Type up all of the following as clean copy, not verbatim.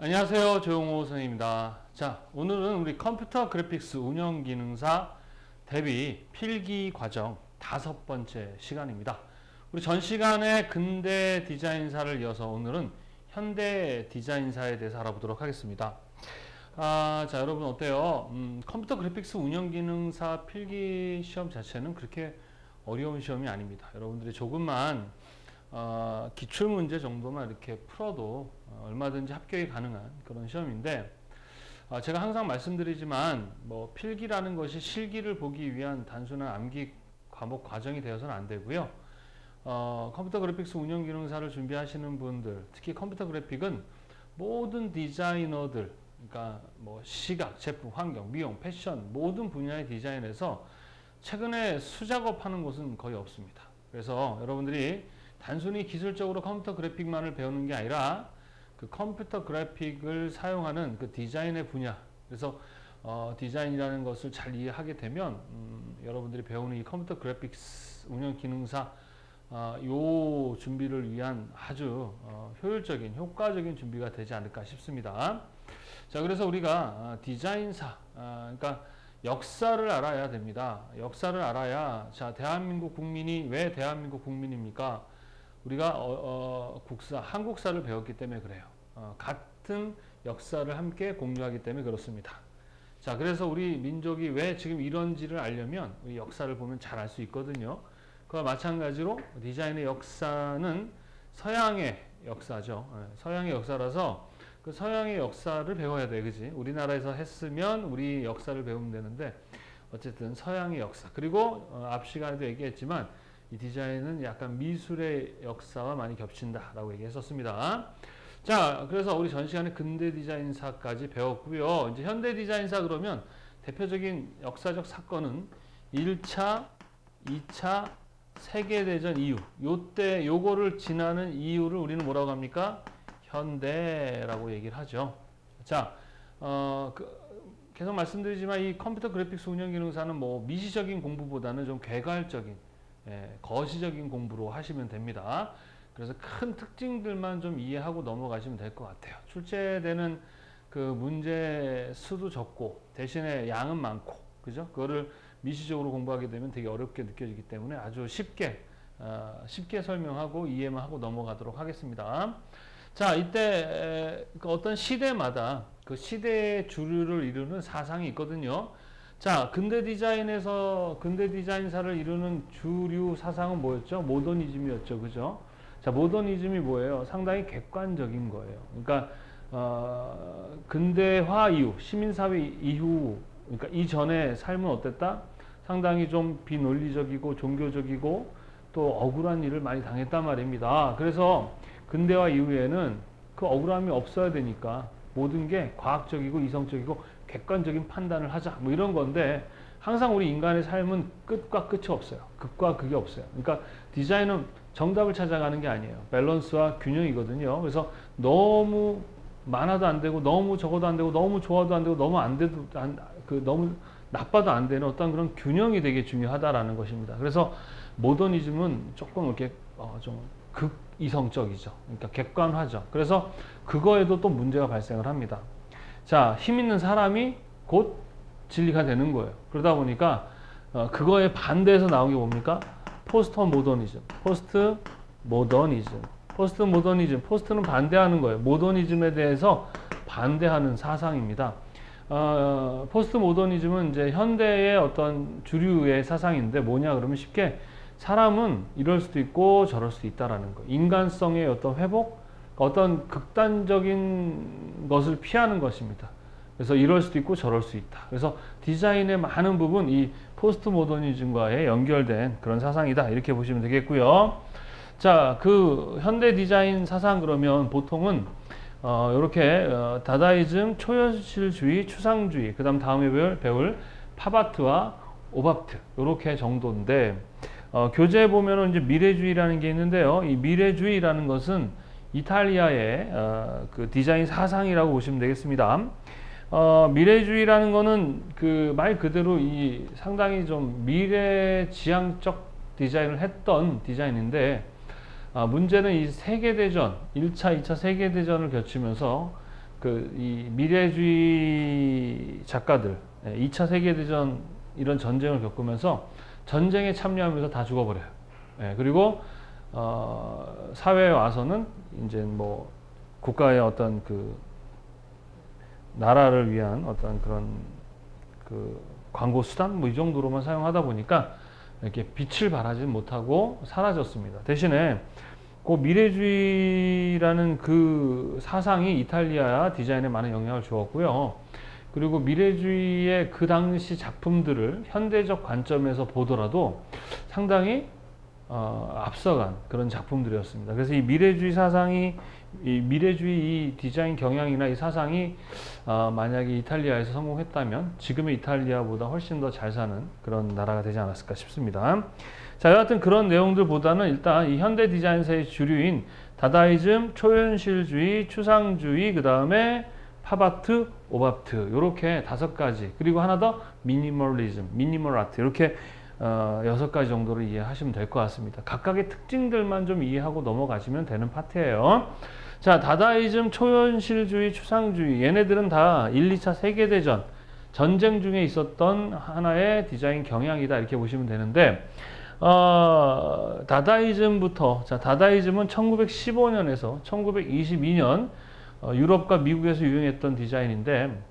안녕하세요, 조용호 선생님입니다. 자, 오늘은 우리 컴퓨터 그래픽스 운영 기능사 대비 필기 과정 5번째 시간입니다. 우리 전 시간에 근대 디자인사를 이어서 오늘은 현대 디자인사에 대해서 알아보도록 하겠습니다. 자, 여러분 어때요? 컴퓨터 그래픽스 운영 기능사 필기 시험 자체는 그렇게 어려운 시험이 아닙니다. 여러분들이 조금만 기출문제 정도만 이렇게 풀어도 얼마든지 합격이 가능한 그런 시험인데, 제가 항상 말씀드리지만 뭐 필기라는 것이 실기를 보기 위한 단순한 암기 과목 과정이 되어서는 안 되고요. 컴퓨터 그래픽스 운영 기능사를 준비하시는 분들, 특히 컴퓨터 그래픽은 모든 디자이너들, 그러니까 뭐 시각, 제품, 환경, 미용, 패션 모든 분야의 디자인에서 최근에 수작업하는 곳은 거의 없습니다. 그래서 여러분들이 단순히 기술적으로 컴퓨터 그래픽만을 배우는 게 아니라 그 컴퓨터 그래픽을 사용하는 그 디자인의 분야, 그래서 디자인이라는 것을 잘 이해하게 되면 여러분들이 배우는 이 컴퓨터 그래픽스 운영 기능사 요 준비를 위한 아주 효율적인, 효과적인 준비가 되지 않을까 싶습니다. 자, 그래서 우리가 디자인사, 그러니까 역사를 알아야 됩니다. 역사를 알아야, 자, 대한민국 국민이 왜 대한민국 국민입니까? 우리가 국사, 한국사를 배웠기 때문에 그래요. 같은 역사를 함께 공유하기 때문에 그렇습니다. 자, 그래서 우리 민족이 왜 지금 이런지를 알려면 우리 역사를 보면 잘 알 수 있거든요. 그와 마찬가지로 디자인의 역사는 서양의 역사죠. 서양의 역사라서 그 서양의 역사를 배워야 돼, 그지? 우리나라에서 했으면 우리 역사를 배우면 되는데, 어쨌든 서양의 역사, 그리고 앞 시간에도 얘기했지만 이 디자인은 약간 미술의 역사와 많이 겹친다라고 얘기했었습니다. 자, 그래서 우리 전 시간에 근대 디자인사까지 배웠고요. 이제 현대 디자인사 그러면 대표적인 역사적 사건은 1차, 2차 세계대전 이후, 요때 요거를 지나는 이유를 우리는 뭐라고 합니까? 현대라고 얘기를 하죠. 자, 계속 말씀드리지만 이 컴퓨터 그래픽스 운영 기능사는 뭐 미시적인 공부보다는 좀 개괄적인, 거시적인 공부로 하시면 됩니다. 그래서 큰 특징들만 좀 이해하고 넘어가시면 될 것 같아요. 출제되는 그 문제 수도 적고 대신에 양은 많고, 그죠? 그거를 미시적으로 공부하게 되면 되게 어렵게 느껴지기 때문에 아주 쉽게 설명하고 이해만 하고 넘어가도록 하겠습니다. 자, 이때 어떤 시대마다 그 시대의 주류를 이루는 사상이 있거든요. 자, 근대 디자인사를 이루는 주류 사상은 뭐였죠? 모더니즘이었죠, 그죠? 자, 모더니즘이 뭐예요? 상당히 객관적인 거예요. 그러니까 근대화 이후, 시민사회 이후, 그러니까 이전의 삶은 어땠다? 상당히 좀 비논리적이고 종교적이고 또 억울한 일을 많이 당했단 말입니다. 그래서 근대화 이후에는 그 억울함이 없어야 되니까 모든 게 과학적이고 이성적이고 객관적인 판단을 하자, 뭐 이런 건데, 항상 우리 인간의 삶은 끝과 끝이 없어요. 극과 극이 없어요. 그러니까 디자인은 정답을 찾아가는 게 아니에요. 밸런스와 균형이거든요. 그래서 너무 많아도 안 되고, 너무 적어도 안 되고, 너무 좋아도 안 되고, 너무 안 돼도 너무 나빠도 안 되는 어떤 그런 균형이 되게 중요하다라는 것입니다. 그래서 모더니즘은 조금 이렇게 좀 극이성적이죠. 그러니까 객관화죠. 그래서 그거에도 또 문제가 발생을 합니다. 자, 힘 있는 사람이 곧 진리가 되는 거예요. 그러다 보니까 그거에 반대해서 나온 게 뭡니까? 포스트 모더니즘. 포스트는 반대하는 거예요. 모더니즘에 대해서 반대하는 사상입니다. 포스트 모더니즘은 이제 현대의 어떤 주류의 사상인데, 뭐냐 그러면 쉽게 사람은 이럴 수도 있고 저럴 수도 있다라는 거예요. 인간성의 어떤 회복, 어떤 극단적인 것을 피하는 것입니다. 그래서 이럴 수도 있고 저럴 수 있다. 그래서 디자인의 많은 부분 이 포스트 모더니즘과의 연결된 그런 사상이다, 이렇게 보시면 되겠고요. 자, 그 현대 디자인 사상 그러면 보통은 이렇게 다다이즘, 초현실주의, 추상주의, 그 다음에 배울 팝아트와 옵아트, 이렇게 정도인데, 교재에 보면은 이제 미래주의라는 게 있는데요. 이 미래주의라는 것은 이탈리아의 그 디자인 사상이라고 보시면 되겠습니다. 미래주의라는 거는 그 말 그대로 이 상당히 좀 미래지향적 디자인을 했던 디자인인데, 문제는 이 세계대전, 1차, 2차 세계대전을 거치면서 그 이 미래주의 작가들 2차 세계대전 이런 전쟁을 겪으면서 전쟁에 참여하면서 다 죽어버려요. 그리고 사회에 와서는 이제 뭐 국가의 어떤 그 나라를 위한 어떤 그런 그 광고 수단 뭐 이 정도로만 사용하다 보니까 이렇게 빛을 발하지 못하고 사라졌습니다. 대신에 그 미래주의라는 그 사상이 이탈리아 디자인에 많은 영향을 주었고요. 그리고 미래주의의 그 당시 작품들을 현대적 관점에서 보더라도 상당히 앞서간 그런 작품들이었습니다. 그래서 이 미래주의 사상이, 이 미래주의 이 디자인 경향이나 이 사상이 만약에 이탈리아에서 성공했다면 지금의 이탈리아보다 훨씬 더 잘 사는 그런 나라가 되지 않았을까 싶습니다. 자, 여하튼 그런 내용들보다는 일단 이 현대 디자인사의 주류인 다다이즘, 초현실주의, 추상주의, 그 다음에 팝아트, 옵아트 이렇게 5가지, 그리고 하나 더 미니멀리즘, 미니멀 아트, 이렇게 6가지 정도를 이해하시면 될 것 같습니다. 각각의 특징들만 좀 이해하고 넘어가시면 되는 파트예요. 자, 다다이즘, 초현실주의, 추상주의, 얘네들은 다 1, 2차 세계대전 전쟁 중에 있었던 하나의 디자인 경향이다, 이렇게 보시면 되는데, 다다이즘부터, 자, 다다이즘은 1915년에서 1922년 유럽과 미국에서 유행했던 디자인인데,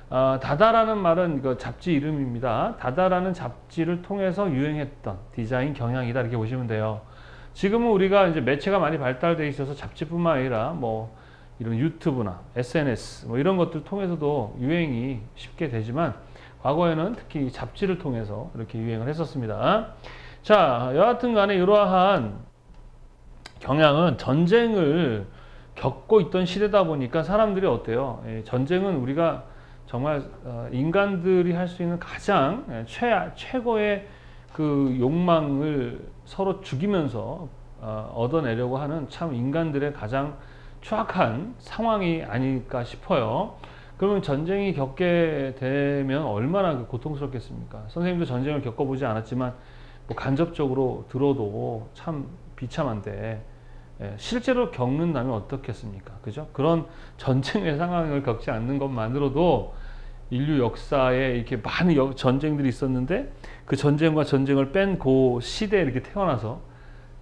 다다라는 말은 그 잡지 이름입니다. 다다라는 잡지를 통해서 유행했던 디자인 경향이다, 이렇게 보시면 돼요. 지금은 우리가 이제 매체가 많이 발달되어 있어서 잡지뿐만 아니라 뭐 이런 유튜브나 SNS 뭐 이런 것들 통해서도 유행이 쉽게 되지만, 과거에는 특히 잡지를 통해서 이렇게 유행을 했었습니다. 자, 여하튼 간에 이러한 경향은 전쟁을 겪고 있던 시대다 보니까 사람들이 어때요? 전쟁은 우리가 정말 인간들이 할 수 있는 가장 최고의 그 욕망을 서로 죽이면서 얻어내려고 하는 참 인간들의 가장 추악한 상황이 아닐까 싶어요. 그러면 전쟁이 겪게 되면 얼마나 고통스럽겠습니까? 선생님도 전쟁을 겪어보지 않았지만 뭐 간접적으로 들어도 참 비참한데, 실제로 겪는다면 어떻겠습니까? 그죠? 그런 전쟁의 상황을 겪지 않는 것만으로도 인류 역사에 이렇게 많은 전쟁들이 있었는데, 그 전쟁과 전쟁을 뺀 그 시대에 이렇게 태어나서,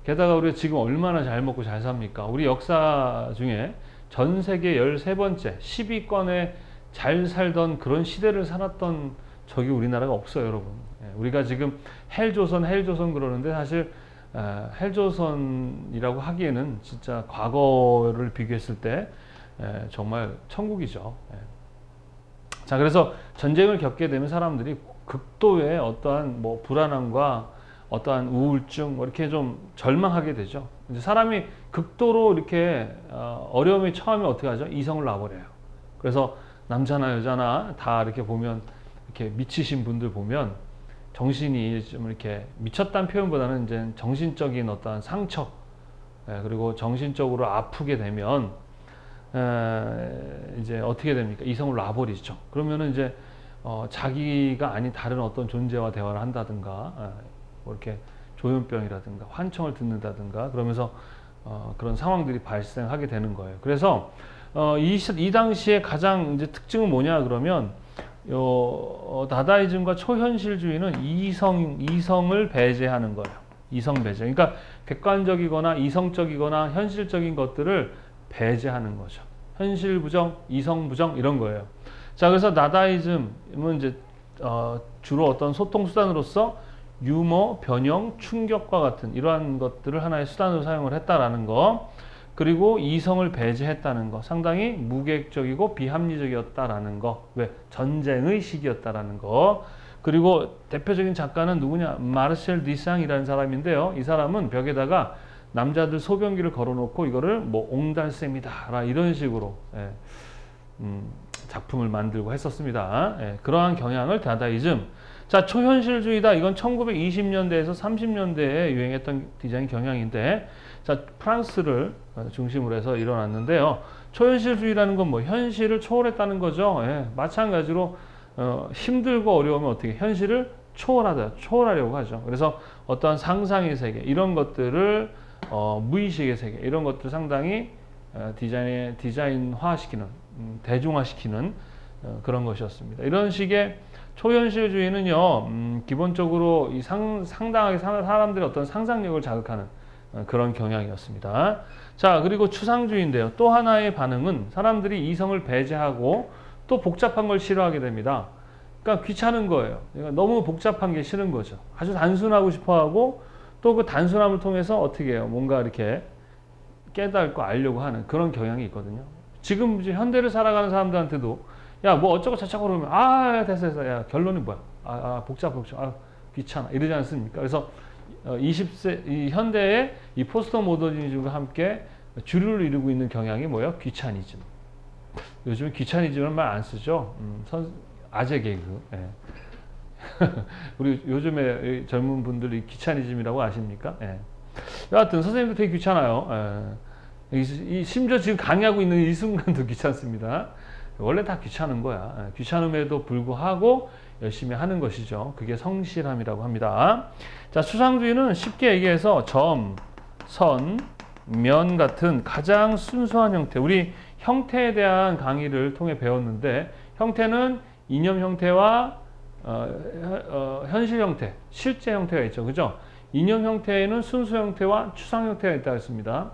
게다가 우리가 지금 얼마나 잘 먹고 잘 삽니까? 우리 역사 중에 전 세계 13번째 10위권에 잘 살던 그런 시대를 살았던 적이 우리나라가 없어요, 여러분. 우리가 지금 헬조선 그러는데, 사실 헬조선이라고 하기에는 진짜 과거를 비교했을 때 정말 천국이죠. 자, 그래서 전쟁을 겪게 되면 사람들이 극도의 어떠한 뭐 불안함과 어떠한 우울증 뭐 이렇게 좀 절망하게 되죠. 이제 사람이 극도로 이렇게 어려움에 처하면 어떻게 하죠? 이성을 놔버려요. 그래서 남자나 여자나 다 이렇게 보면, 이렇게 미치신 분들 보면 정신이 좀 이렇게 미쳤다는 표현보다는 이제 정신적인 어떠한 상처, 그리고 정신적으로 아프게 되면 이제 어떻게 됩니까? 이성을 놔버리죠. 그러면은 이제 자기가 아닌 다른 어떤 존재와 대화를 한다든가, 뭐 이렇게 조현병이라든가 환청을 듣는다든가, 그러면서 그런 상황들이 발생하게 되는 거예요. 그래서 이 당시에 가장 이제 특징은 뭐냐 그러면, 다다이즘과 초현실주의는 이성을 배제하는 거예요. 이성 배제. 그러니까 객관적이거나 이성적이거나 현실적인 것들을 배제하는 거죠. 현실 부정, 이성 부정 이런 거예요. 자, 그래서 다다이즘은 이제 주로 어떤 소통 수단으로서 유머, 변형, 충격과 같은 이러한 것들을 하나의 수단으로 사용을 했다라는 거, 그리고 이성을 배제했다는 거, 상당히 무계획적이고 비합리적이었다라는 거, 왜? 전쟁의 시기였다라는 거. 그리고 대표적인 작가는 누구냐? 마르셀 디상이라는 사람인데요. 이 사람은 벽에다가 남자들 소변기를 걸어놓고 이거를 뭐 옹달샘이다 이런 식으로 작품을 만들고 했었습니다. 그러한 경향을 다다이즘. 자, 초현실주의다. 이건 1920년대에서 30년대에 유행했던 디자인 경향인데, 자, 프랑스를 중심으로 해서 일어났는데요. 초현실주의라는 건 뭐 현실을 초월했다는 거죠. 마찬가지로 힘들고 어려우면 어떻게 현실을 초월하려고 하죠. 그래서 어떠한 상상의 세계 이런 것들을 무의식의 세계 이런 것들 상당히 디자인화시키는 대중화시키는 그런 것이었습니다. 이런 식의 초현실주의는요, 기본적으로 상당하게 사람들의 어떤 상상력을 자극하는 그런 경향이었습니다. 자, 그리고 추상주의인데요. 또 하나의 반응은 사람들이 이성을 배제하고 또 복잡한 걸 싫어하게 됩니다. 그러니까 귀찮은 거예요. 그러니까 너무 복잡한 게 싫은 거죠. 아주 단순하고 싶어하고 또 그 단순함을 통해서 어떻게 해요? 뭔가 이렇게 깨닫고 알려고 하는 그런 경향이 있거든요. 지금 이제 현대를 살아가는 사람들한테도 야, 뭐 어쩌고 저쩌고 그러면 됐어. 야, 결론이 뭐야? 복잡. 귀찮아. 이러지 않습니까? 그래서 20세 이 현대의 이 포스트 모더니즘과 함께 주류를 이루고 있는 경향이 뭐예요? 귀차니즘. 요즘 귀차니즘은 말 안 쓰죠. 아재 개그. 예. 우리 요즘에 젊은 분들이 귀차니즘이라고 아십니까? 예. 여하튼 선생님도 되게 귀찮아요. 예. 심지어 지금 강의하고 있는 이 순간도 귀찮습니다. 원래 다 귀찮은 거야. 예. 귀찮음에도 불구하고 열심히 하는 것이죠. 그게 성실함이라고 합니다. 자, 추상주의는 쉽게 얘기해서 점, 선, 면 같은 가장 순수한 형태, 우리 형태에 대한 강의를 통해 배웠는데 형태는 이념 형태와 현실 형태, 실제 형태가 있죠. 그죠? 이념 형태에는 순수 형태와 추상 형태가 있다고 했습니다.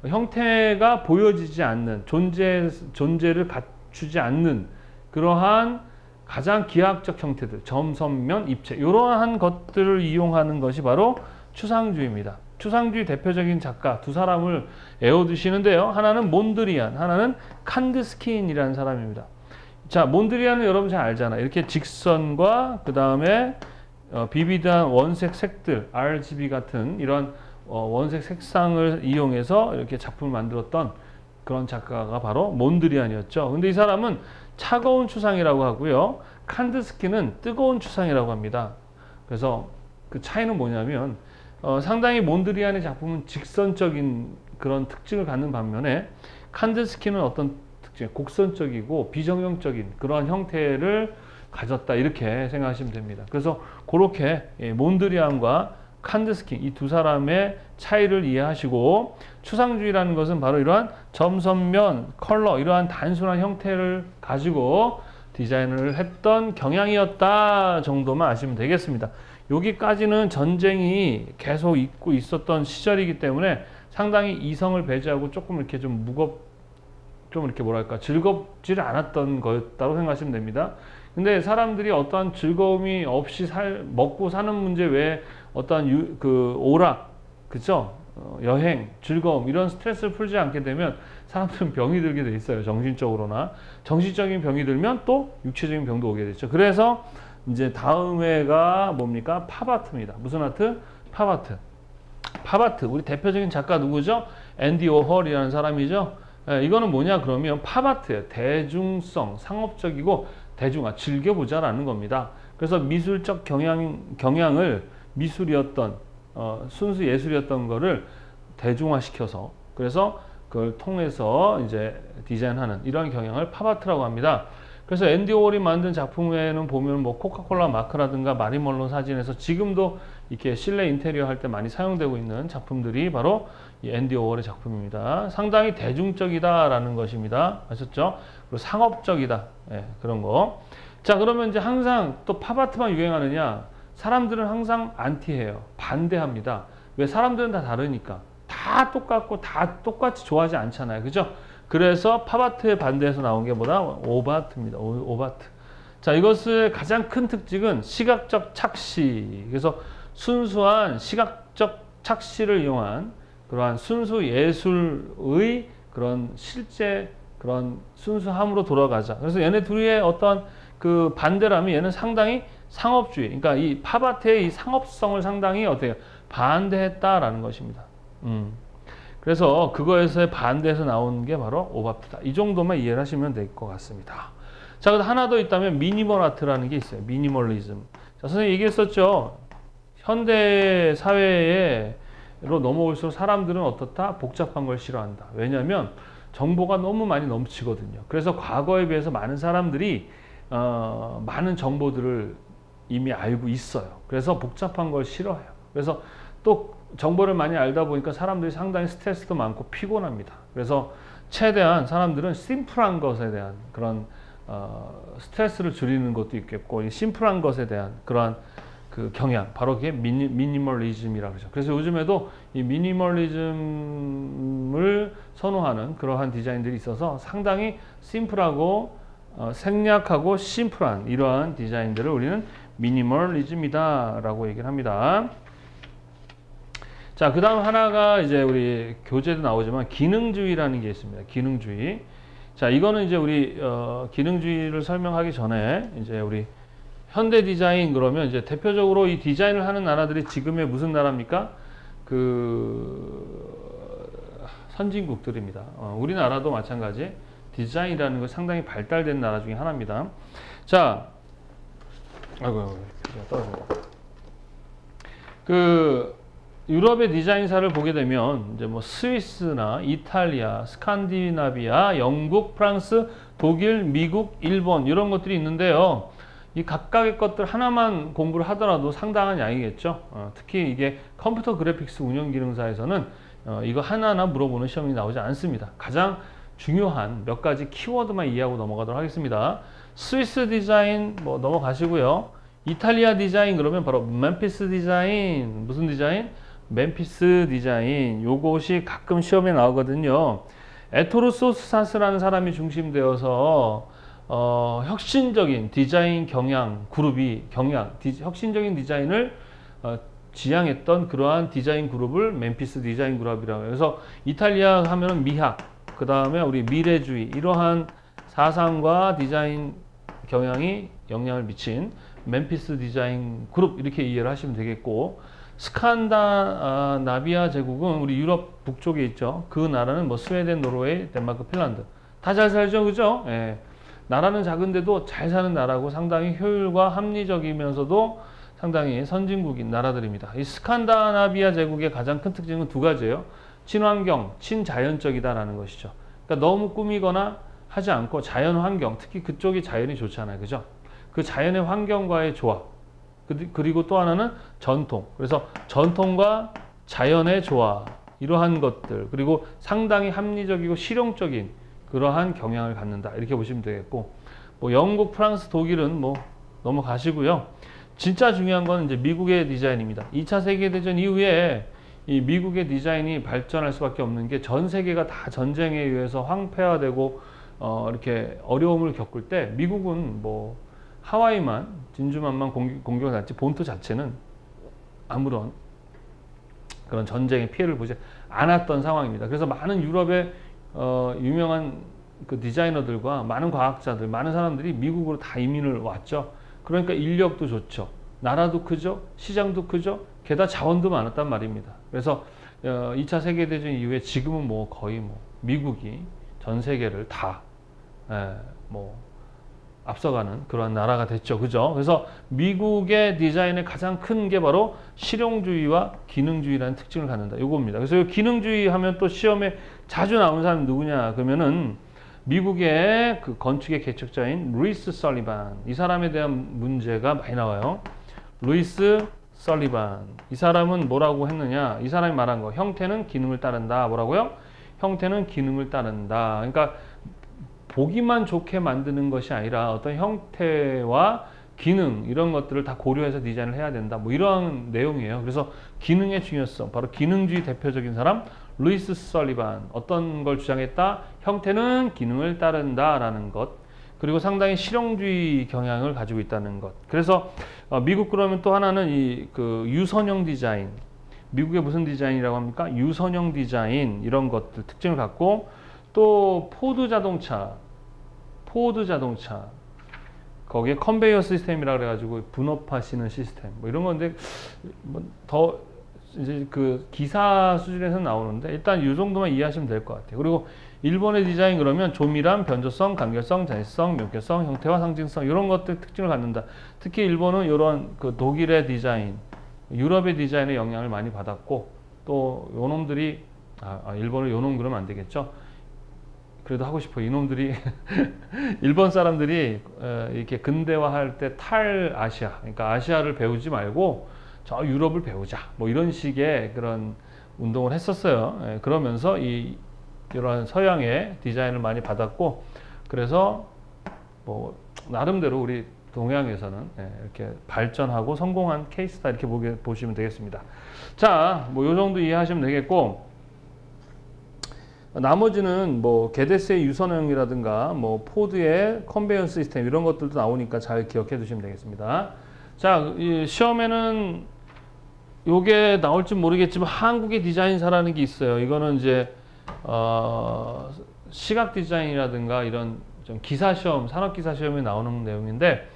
형태가 보여지지 않는, 존재를 갖추지 않는 그러한 가장 기하학적 형태들, 점, 선, 면, 입체, 이러한 것들을 이용하는 것이 바로 추상주의입니다. 추상주의 대표적인 작가 두 사람을 애워두시는데요. 하나는 몬드리안, 하나는 칸드스키인이라는 사람입니다. 자, 몬드리안은 여러분 잘 알잖아요. 이렇게 직선과 그 다음에 비비드한 원색 색들, RGB 같은 이런 원색 색상을 이용해서 이렇게 작품을 만들었던 그런 작가가 바로 몬드리안이었죠. 근데 이 사람은 차가운 추상이라고 하고요. 칸드스키는 뜨거운 추상이라고 합니다. 그래서 그 차이는 뭐냐면 상당히 몬드리안의 작품은 직선적인 그런 특징을 갖는 반면에 칸드스키는 어떤 특징, 곡선적이고 비정형적인 그러한 형태를 가졌다 이렇게 생각하시면 됩니다. 그래서 그렇게 몬드리안과 칸드스키 이 두 사람의 차이를 이해하시고 추상주의라는 것은 바로 이러한 점, 선, 면, 컬러 이러한 단순한 형태를 가지고 디자인을 했던 경향이었다 정도만 아시면 되겠습니다. 여기까지는 전쟁이 계속 있고 있었던 시절이기 때문에 상당히 이성을 배제하고 조금 이렇게 좀 이렇게 뭐랄까 즐겁지를 않았던 거였다고 생각하시면 됩니다. 근데 사람들이 어떠한 즐거움이 없이 먹고 사는 문제 외에 어떠한 오락, 그죠? 여행, 즐거움 이런 스트레스를 풀지 않게 되면 사람들은 병이 들게 돼 있어요. 정신적으로나 정신적인 병이 들면 또 육체적인 병도 오게 되죠. 그래서 이제 다음 해가 뭡니까? 팝아트입니다. 무슨 아트? 팝아트. 팝아트. 우리 대표적인 작가 누구죠? 앤디 워홀이라는 사람이죠. 이거는 뭐냐 그러면 팝아트예요. 대중성, 상업적이고 대중화, 즐겨보자라는 겁니다. 그래서 미술적 경향을 미술이었던 순수 예술이었던 거를 대중화시켜서 그래서 그걸 통해서 이제 디자인하는 이런 경향을 팝아트라고 합니다. 그래서 앤디 워홀이 만든 작품에는 보면 뭐 코카콜라 마크라든가 마리멀론 사진에서 지금도 이렇게 실내 인테리어 할 때 많이 사용되고 있는 작품들이 바로 이 앤디 워홀의 작품입니다. 상당히 대중적이다라는 것입니다. 아셨죠? 그리고 상업적이다. 예, 그런 거. 자, 그러면 이제 항상 또 팝아트만 유행하느냐? 사람들은 항상 안티해요. 반대합니다. 왜? 사람들은 다 다르니까. 다 똑같고 다 똑같이 좋아하지 않잖아요. 그죠? 그래서 팝아트에 반대해서 나온 게 뭐다? 오바트입니다. 오바트. 자, 이것의 가장 큰 특징은 시각적 착시. 그래서 순수한 시각적 착시를 이용한 그러한 순수 예술의 그런 실제 그런 순수함으로 돌아가자. 그래서 얘네 둘의 어떤 그 반대라면 얘는 상당히 상업주의. 그러니까 이 팝아트의 이 상업성을 상당히 어때요? 반대했다라는 것입니다. 그래서 그거에서 반대해서 나온 게 바로 오바트다. 이 정도만 이해를 하시면 될 것 같습니다. 자, 그래서 하나 더 있다면 미니멀 아트라는 게 있어요. 미니멀리즘. 자, 선생님 얘기했었죠. 현대 사회로 넘어올수록 사람들은 어떻다? 복잡한 걸 싫어한다. 왜냐하면 정보가 너무 많이 넘치거든요. 그래서 과거에 비해서 많은 사람들이 많은 정보들을 이미 알고 있어요. 그래서 복잡한 걸 싫어해요. 그래서 또 정보를 많이 알다 보니까 사람들이 상당히 스트레스도 많고 피곤합니다. 그래서 최대한 사람들은 심플한 것에 대한 그런 스트레스를 줄이는 것도 있겠고, 이 심플한 것에 대한 그러한 그 경향, 바로 그게 미니멀리즘이라고 그러죠. 그래서 요즘에도 이 미니멀리즘을 선호하는 그러한 디자인들이 있어서 상당히 심플하고 생략하고 심플한 이러한 디자인들을 우리는 미니멀리즘이다 라고 얘기를 합니다. 자, 그 다음 하나가 이제 우리 교재도 나오지만 기능주의라는 게 있습니다. 기능주의. 자, 이거는 이제 우리 기능주의를 설명하기 전에 이제 우리 현대 디자인 그러면 이제 대표적으로 이 디자인을 하는 나라들이 지금의 무슨 나라입니까? 그 선진국들입니다. 우리나라도 마찬가지 디자인이라는 거 상당히 발달된 나라 중에 하나입니다. 자, 아이고 떨어져. 그 유럽의 디자인사를 보게 되면 이제 뭐 스위스나 이탈리아, 스칸디나비아, 영국, 프랑스, 독일, 미국, 일본 이런 것들이 있는데요. 이 각각의 것들 하나만 공부를 하더라도 상당한 양이겠죠. 특히 이게 컴퓨터 그래픽스 운영 기능사에서는 이거 하나하나 물어보는 시험이 나오지 않습니다. 가장 중요한 몇 가지 키워드만 이해하고 넘어가도록 하겠습니다. 스위스 디자인 뭐 넘어가시고요. 이탈리아 디자인 그러면 바로 멤피스 디자인. 무슨 디자인? 멤피스 디자인. 요것이 가끔 시험에 나오거든요. 에토르 소스사스라는 사람이 중심되어서 혁신적인 디자인 경향 그룹이 혁신적인 디자인을 지향했던 그러한 디자인 그룹을 멤피스 디자인 그룹이라고 해요. 그래서 이탈리아 하면은 미학, 그 다음에 우리 미래주의 이러한 사상과 디자인 경향이 영향을 미친 멤피스 디자인 그룹 이렇게 이해를 하시면 되겠고, 스칸다나비아 제국은 우리 유럽 북쪽에 있죠. 그 나라는 뭐 스웨덴, 노르웨이, 덴마크, 핀란드 다 잘 살죠, 그죠? 예. 나라는 작은데도 잘 사는 나라고 상당히 효율과 합리적이면서도 상당히 선진국인 나라들입니다. 이 스칸다나비아 제국의 가장 큰 특징은 두 가지예요. 친환경, 친자연적이다라는 것이죠. 그러니까 너무 꾸미거나 하지 않고 자연 환경, 특히 그쪽이 자연이 좋잖아요, 그죠? 그 자연의 환경과의 조합, 그리고 또 하나는 전통. 그래서 전통과 자연의 조화, 이러한 것들, 그리고 상당히 합리적이고 실용적인 그러한 경향을 갖는다, 이렇게 보시면 되겠고, 뭐 영국, 프랑스, 독일은 뭐 넘어가시고요. 진짜 중요한 건 이제 미국의 디자인입니다. 2차 세계대전 이후에 이 미국의 디자인이 발전할 수밖에 없는 게 전 세계가 다 전쟁에 의해서 황폐화되고 이렇게 어려움을 겪을 때 미국은 뭐 하와이만, 진주만만 공격을 받지 본토 자체는 아무런 그런 전쟁의 피해를 보지 않았던 상황입니다. 그래서 많은 유럽의 유명한 그 디자이너들과 많은 과학자들, 많은 사람들이 미국으로 다 이민을 왔죠. 그러니까 인력도 좋죠. 나라도 크죠. 시장도 크죠. 게다가 자원도 많았단 말입니다. 그래서 2차 세계대전 이후에 지금은 뭐 거의 뭐 미국이 전 세계를 다 뭐 앞서가는 그런 나라가 됐죠. 그죠? 그래서 미국의 디자인의 가장 큰 게 바로 실용주의와 기능주의라는 특징을 갖는다. 요겁니다. 그래서 이 기능주의 하면 또 시험에 자주 나오는 사람이 누구냐? 그러면은 미국의 그 건축의 개척자인 루이스 설리반. 이 사람에 대한 문제가 많이 나와요. 루이스 설리반. 이 사람은 뭐라고 했느냐? 이 사람이 말한 거. 형태는 기능을 따른다. 뭐라고요? 형태는 기능을 따른다. 그러니까 보기만 좋게 만드는 것이 아니라 어떤 형태와 기능 이런 것들을 다 고려해서 디자인을 해야 된다. 뭐 이러한 내용이에요. 그래서 기능의 중요성, 바로 기능주의 대표적인 사람 루이스 설리반. 어떤 걸 주장했다? 형태는 기능을 따른다라는 것. 그리고 상당히 실용주의 경향을 가지고 있다는 것. 그래서 미국 그러면 또 하나는 이 그 유선형 디자인. 미국의 무슨 디자인이라고 합니까? 유선형 디자인 이런 것들 특징을 갖고, 또 포드 자동차 거기에 컨베이어 시스템이라 그래가지고 분업하시는 시스템 뭐 이런 건데 뭐 더 이제 그 기사 수준에서 나오는데 일단 이 정도만 이해하시면 될 것 같아요. 그리고 일본의 디자인 그러면 조밀함, 변조성, 간결성, 자율성, 명쾌성, 형태와 상징성 이런 것들 특징을 갖는다. 특히 일본은 이런 그 독일의 디자인, 유럽의 디자인의 영향을 많이 받았고, 또 요놈들이 일본을 요놈 그러면 안 되겠죠. 그래도 하고 싶어. 이놈들이 일본 사람들이 이렇게 근대화할 때 탈아시아, 그러니까 아시아를 배우지 말고 저 유럽을 배우자, 뭐 이런 식의 그런 운동을 했었어요. 그러면서 이 이런 서양의 디자인을 많이 받았고, 그래서 뭐 나름대로 우리 동양에서는 이렇게 발전하고 성공한 케이스다, 이렇게 보시면 되겠습니다. 자, 뭐 요 정도 이해하시면 되겠고, 나머지는 뭐 게데스의 유선형이라든가 뭐 포드의 컨베이어 시스템 이런 것들도 나오니까 잘 기억해 두시면 되겠습니다. 자, 이 시험에는 요게 나올지 모르겠지만 한국의 디자인사라는 게 있어요. 이거는 이제 시각 디자인이라든가 이런 좀 기사시험, 산업기사시험에 나오는 내용인데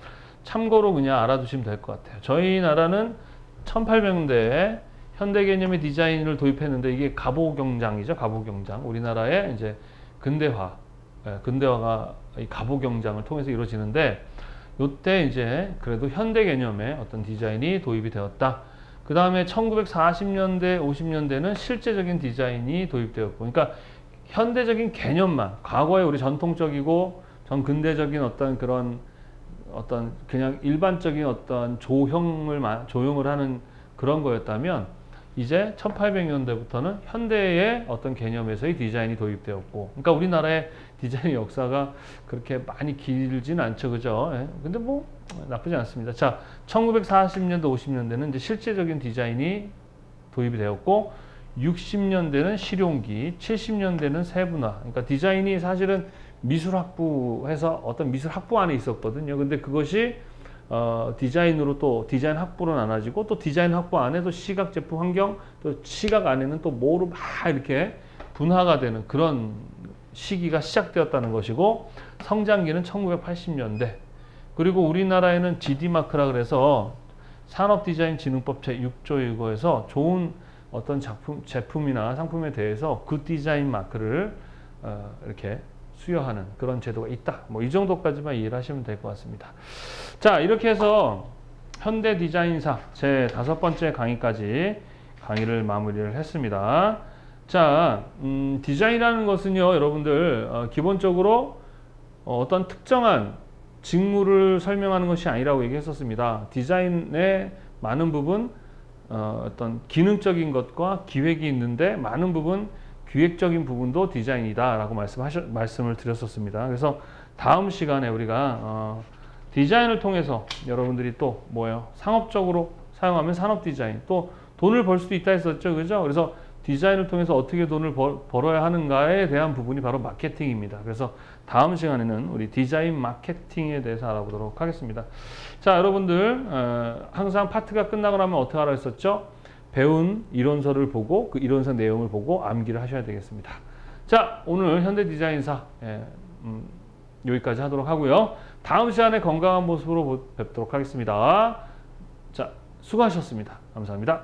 참고로 그냥 알아두시면 될 것 같아요. 저희 나라는 1800년대에 현대 개념의 디자인을 도입했는데 이게 가보경장이죠. 가보경장. 우리나라의 이제 근대화가 이 가보경장을 통해서 이루어지는데, 요때 이제 그래도 현대 개념의 어떤 디자인이 도입이 되었다. 그 다음에 1940년대, 50년대는 실제적인 디자인이 도입되었고, 그러니까 현대적인 개념만, 과거에 우리 전통적이고 전근대적인 어떤 그런 어떤 그냥 일반적인 어떤 조형을 하는 그런 거였다면, 이제 1800년대부터는 현대의 어떤 개념에서의 디자인이 도입되었고, 그러니까 우리나라의 디자인 역사가 그렇게 많이 길진 않죠, 그죠? 예. 근데 뭐 나쁘지 않습니다. 자, 1940년대, 50년대는 이제 실제적인 디자인이 도입이 되었고, 60년대는 실용기, 70년대는 세분화. 그러니까 디자인이 사실은 미술학부에서 어떤 미술학부 안에 있었거든요. 근데 그것이 디자인으로 또 디자인 학부로 나눠지고, 또 디자인 학부 안에도 시각 제품 환경, 또 시각 안에는 또 뭐로 막 이렇게 분화가 되는 그런 시기가 시작되었다는 것이고, 성장기는 1980년대. 그리고 우리나라에는 GD마크라 그래서 산업디자인진흥법 제6조 이거에서 좋은 어떤 제품이나 상품에 대해서 굿 디자인 마크를 이렇게 수여하는 그런 제도가 있다. 뭐 이 정도까지만 이해를 하시면 될 것 같습니다. 자, 이렇게 해서 현대 디자인사 제 5번째 강의까지 강의를 마무리를 했습니다. 자, 디자인이라는 것은요, 여러분들 기본적으로 어떤 특정한 직무를 설명하는 것이 아니라고 얘기했었습니다. 디자인의 많은 부분 어떤 기능적인 것과 기획이 있는데, 많은 부분 기획적인 부분도 디자인이다 라고 말씀을 드렸었습니다. 그래서 다음 시간에 우리가 디자인을 통해서 여러분들이 또 뭐예요? 상업적으로 사용하면 산업 디자인, 또 돈을 벌 수도 있다 했었죠, 그죠? 그래서 디자인을 통해서 어떻게 돈을 벌어야 하는가에 대한 부분이 바로 마케팅입니다. 그래서 다음 시간에는 우리 디자인 마케팅에 대해서 알아보도록 하겠습니다. 자, 여러분들 항상 파트가 끝나고 나면 어떻게 하라 했었죠? 배운 이론서를 보고 그 이론서 내용을 보고 암기를 하셔야 되겠습니다. 자, 오늘 현대 디자인사 여기까지 하도록 하고요. 다음 시간에 건강한 모습으로 뵙도록 하겠습니다. 자, 수고하셨습니다. 감사합니다.